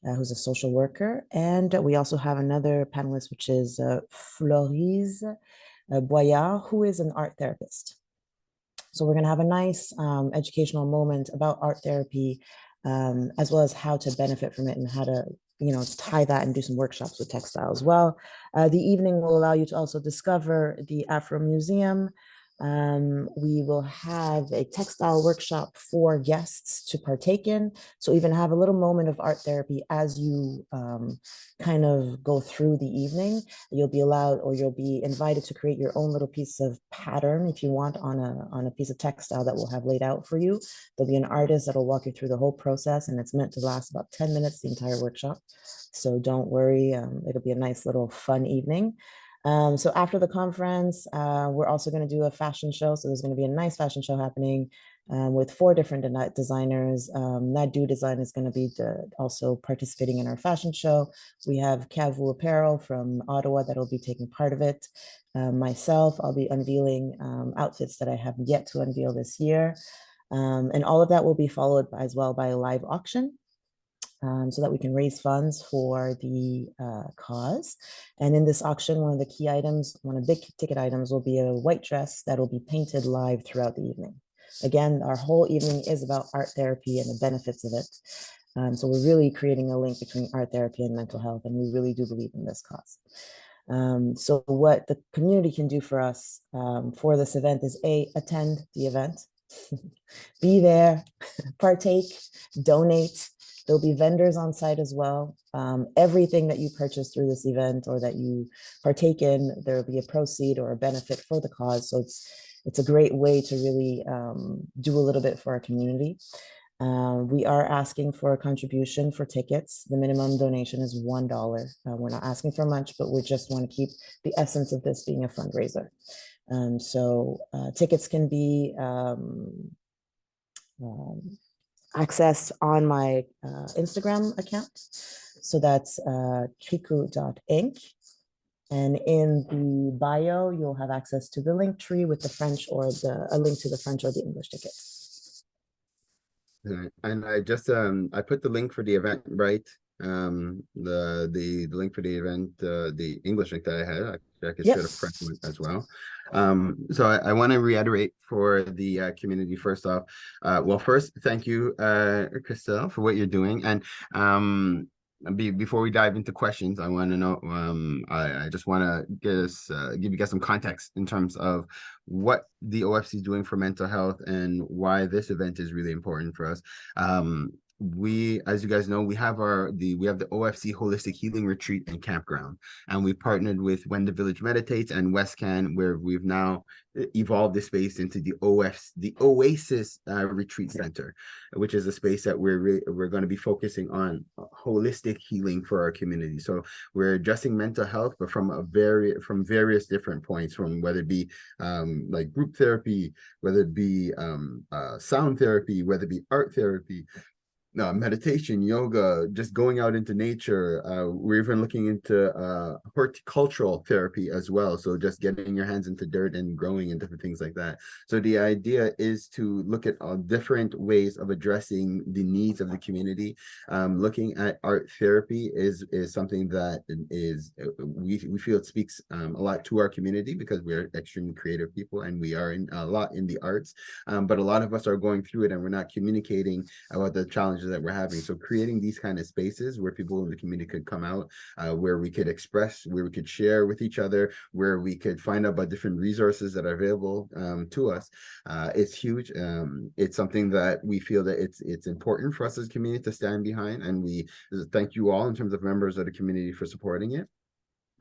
who's a social worker. And we also have another panelist, which is Florise Boyard, who is an art therapist. So we're going to have a nice educational moment about art therapy, as well as how to benefit from it and how to tie that and do some workshops with textile as well. The evening will allow you to also discover the Afro Museum. We will have a textile workshop for guests to partake in. So even have a little moment of art therapy as you kind of go through the evening. You'll be allowed, or you'll be invited to create your own little piece of pattern if you want on a piece of textile that we'll have laid out for you. There'll be an artist that'll walk you through the whole process, and it's meant to last about 10 minutes, the entire workshop. So don't worry, it'll be a nice little fun evening. So after the conference, we're also going to do a fashion show. So there's going to be a nice fashion show happening with 4 different designers. Nadu Design is going to be also participating in our fashion show. We have Kavu Apparel from Ottawa that will be taking part of it. Myself, I'll be unveiling outfits that I have yet to unveil this year. And all of that will be followed as well by a live auction. So that we can raise funds for the cause. And in this auction, one of the key items, one of the big ticket items will be a white dress that will be painted live throughout the evening. Again, our whole evening is about art therapy and the benefits of it. So we're really creating a link between art therapy and mental health, and we really do believe in this cause. So what the community can do for us for this event is attend the event, be there, partake, donate. There'll be vendors on site as well. Everything that you purchase through this event or that you partake in, there will be a proceed or a benefit for the cause. So it's a great way to really do a little bit for our community. We are asking for a contribution for tickets. The minimum donation is $1. We're not asking for much, but we just want to keep the essence of this being a fundraiser. So tickets can be accessed on my Instagram account. So that's Krykou.inc. And in the bio, you'll have access to the link tree with the French or a link to the French or the English ticket. And I just I put the link for the event, right? The link for the event, the English link that I had, I could share the French one as well. So I want to reiterate for the community first off. Well, first, thank you, Krystele, for what you're doing. And before we dive into questions, I want to know, I just want to give you guys some context in terms of what the OFC is doing for mental health and why this event is really important for us. We, as you guys know, we have the OFC Holistic Healing Retreat and Campground, and we've partnered with When the Village Meditates and WestCan, where we've now evolved the space into the OASIS Retreat Center, which is a space that we're going to be focusing on holistic healing for our community. So we're addressing mental health, but from various different points, from whether it be like group therapy, whether it be sound therapy, whether it be art therapy, meditation, yoga, just going out into nature. We're even looking into horticultural therapy as well. So just getting your hands into dirt and growing and different things like that. So the idea is to look at different ways of addressing the needs of the community. Looking at art therapy is something that we feel it speaks a lot to our community because we're extremely creative people and we are a lot in the arts. But a lot of us are going through it and we're not communicating about the challenges that we're having. So creating these kind of spaces where people in the community could come out, where we could express, where we could share with each other, where we could find out about different resources that are available to us. It's huge. It's something that we feel that it's important for us as a community to stand behind, and we thank you all in terms of members of the community for supporting it.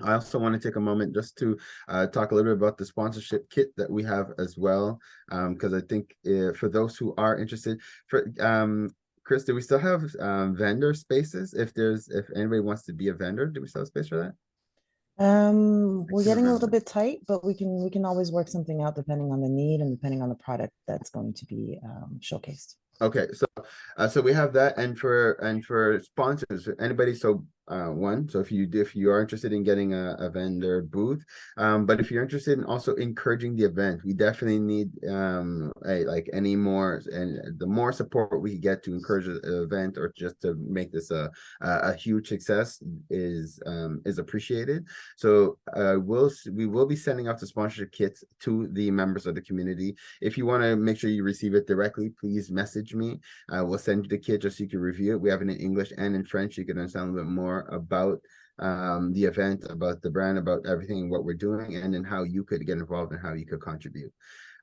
I also want to take a moment just to talk a little bit about the sponsorship kit that we have as well, because I think for those who are interested, Chris, do we still have vendor spaces? If anybody wants to be a vendor, do we still have space for that? We're getting a little bit tight, but we can always work something out depending on the need and depending on the product that's going to be showcased. Okay, so we have that, and for sponsors, anybody. So so if you are interested in getting a vendor booth, but if you're interested in also encouraging the event, we definitely need like any more, and the more support we get to encourage the event or just to make this a huge success is appreciated. So we will be sending out the sponsorship kits to the members of the community. If you want to make sure you receive it directly, please message me. We'll send you the kit just so you can review it. We have it in English and in French. You can understand a little bit more about the event, about the brand, about everything, what we're doing, and then how you could get involved and how you could contribute.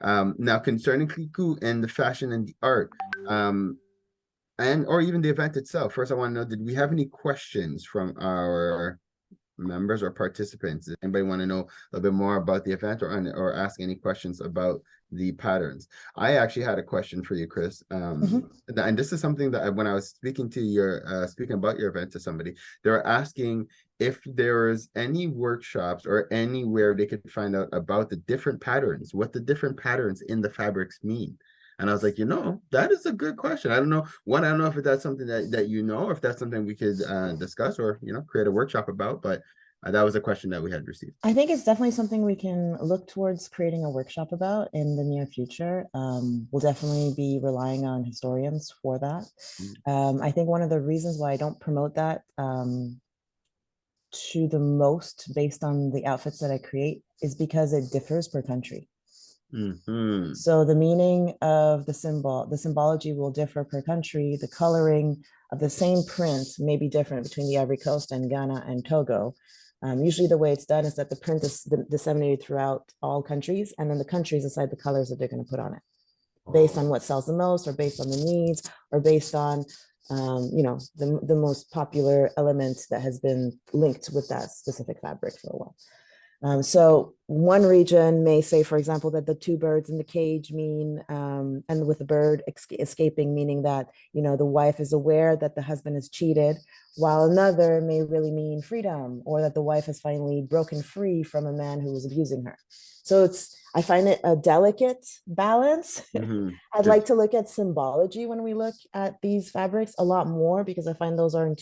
Now, concerning Krykou and the fashion and the art, or even the event itself, first I want to know, did we have any questions from our members or participants? Does anybody want to know a little bit more about the event or ask any questions about the patterns? I actually had a question for you, Chris. And this is something that when I was speaking about your event to somebody, they were asking if there was any workshops or anywhere they could find out about the different patterns, what the different patterns in the fabrics mean. And I was like, that is a good question. I don't know. I don't know if that's something that or if that's something we could discuss or, create a workshop about. But that was a question that we had received. I think it's definitely something we can look towards creating a workshop about in the near future. We'll definitely be relying on historians for that. I think one of the reasons why I don't promote that to the most based on the outfits that I create is because it differs per country. So the meaning of the symbology will differ per country. The coloring of the same print may be different between the Ivory Coast and Ghana and Togo. Usually the way it's done is that the print is disseminated throughout all countries, and then the countries decide the colors that they're going to put on it based on what sells the most, or based on the needs, or based on the most popular element that has been linked with that specific fabric for a while. So one region may say, for example, that the two birds in the cage mean, and with the bird escaping, meaning that, the wife is aware that the husband is cheated, while another may really mean freedom, or that the wife has finally broken free from a man who was abusing her. So I find it a delicate balance. I'd like to look at symbology when we look at these fabrics a lot more, because I find those are a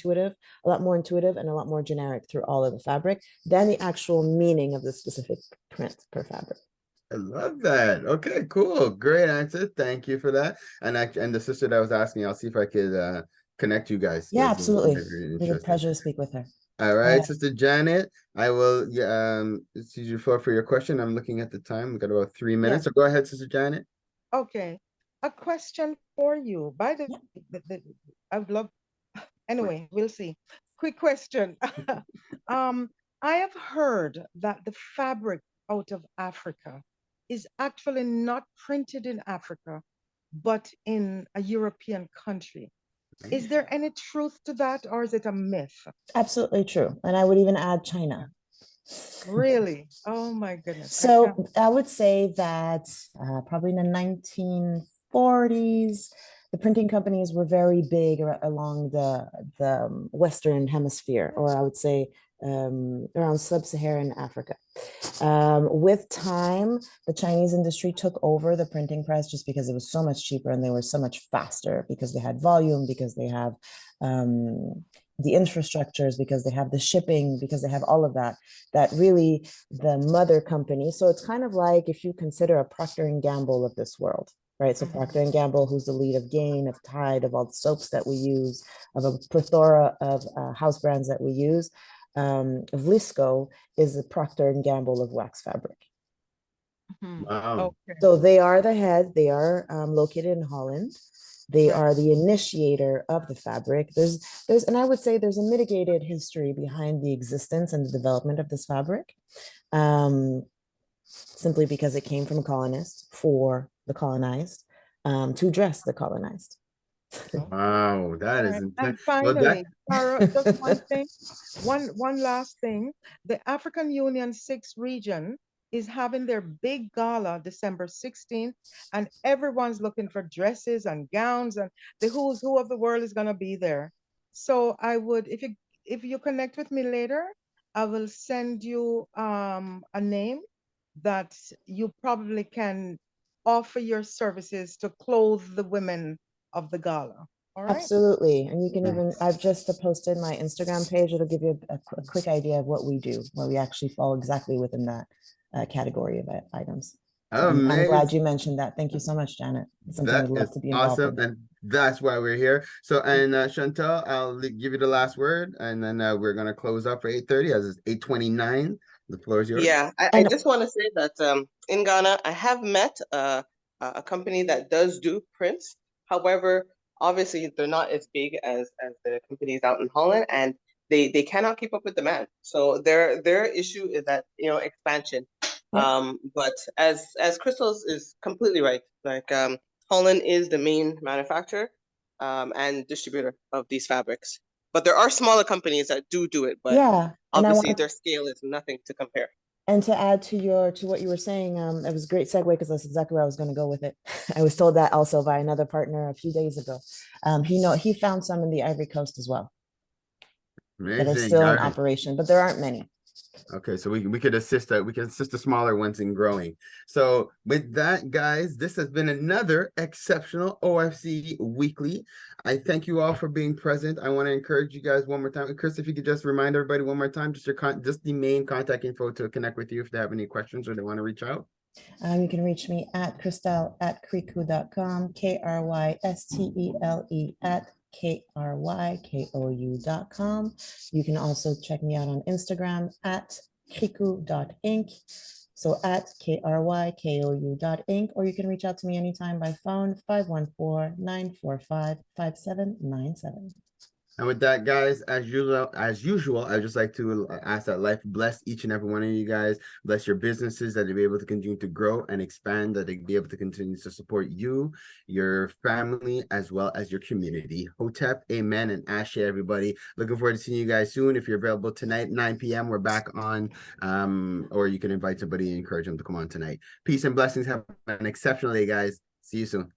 lot more intuitive and a lot more generic through all of the fabric than the actual meaning of the specific print per fabric. I love that. Okay, cool. Great answer. Thank you for that. And the sister that was asking, I'll see if I could connect you guys. Yeah, absolutely. It was a pleasure to speak with her. All right, Sister Janet, I will see you for your question. I'm looking at the time. We've got about 3 minutes. So go ahead, Sister Janet. Okay. A question for you. By the way, I would love, anyway, we'll see. Quick question. I have heard that the fabric out of Africa is actually not printed in Africa, but in a European country. Is there any truth to that, or is it a myth? Absolutely true. And I would even add China. Really? Oh my goodness. So I would say that probably in the 1940s, the printing companies were very big along the Western Hemisphere, or I would say around sub-Saharan Africa. With time, the Chinese industry took over the printing press just because it was so much cheaper and they were so much faster, because they had volume, because they have the infrastructures, because they have the shipping, because they have all of that really the mother company. So it's kind of like if you consider a Procter & Gamble of this world, right? So Procter & Gamble, who's the lead of Gain, of Tide, of all the soaps that we use, of a plethora of house brands that we use. Vlisco is the Procter & Gamble of wax fabric. Wow. Okay. So they are the head. They are located in Holland. They are the initiator of the fabric. And I would say there's a mitigated history behind the existence and the development of this fabric, simply because it came from a colonist for the colonized, to dress the colonized. Wow, that is intense. And finally, just one thing, one last thing. The African Union 6th region is having their big gala December 16th, and everyone's looking for dresses and gowns, and the who's who of the world is going to be there. So I would, if you connect with me later, I will send you a name that you probably can offer your services to clothe the women of the gala. All right. Absolutely. And you can even, I've just posted my Instagram page. It'll give you a quick idea of what we do, where we actually fall exactly within that category of items. So I'm glad you mentioned that. Thank you so much, Janet. It's something we'd love to be involved awesome. in. And that's why we're here. So, and Chantal, I'll give you the last word, and then we're going to close up for 8:30 as it's 8:29. The floor is yours. Yeah, I just want to say that in Ghana, I have met a company that does do prints. However, obviously they're not as big as the companies out in Holland, and they cannot keep up with demand. So their issue is that, you know, expansion. But as Krystele is completely right, like Holland is the main manufacturer and distributor of these fabrics. But there are smaller companies that do it, but yeah, and obviously their scale is nothing to compare. And to add to what you were saying, it was a great segue because that's exactly where I was going to go with it. I was told that also by another partner a few days ago. He found some in the Ivory Coast as well. Amazing. That are still in operation, but there aren't many. Okay, so we could assist the smaller ones in growing. So with that, guys, this has been another exceptional OFC Weekly. I thank you all for being present. I want to encourage you guys one more time. Chris, if you could just remind everybody one more time, just the main contact info to connect with you if they have any questions or they want to reach out. You can reach me at Krystele at Krykou.com, KRYSTELE at KRYKOU.com. You can also check me out on Instagram at Krykou.inc. So at KRYKOU.inc, or you can reach out to me anytime by phone, 514-945-5797. And with that, guys, as usual, I'd just like to ask that life bless each and every one of you guys. Bless your businesses, that they be able to continue to grow and expand, that they be able to continue to support you, your family, as well as your community. Hotep, amen, and ashe, everybody. Looking forward to seeing you guys soon. If you're available tonight, 9 p.m., we're back on, or you can invite somebody and encourage them to come on tonight. Peace and blessings. Have an exceptional day, guys. See you soon.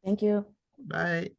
Thank you. Bye.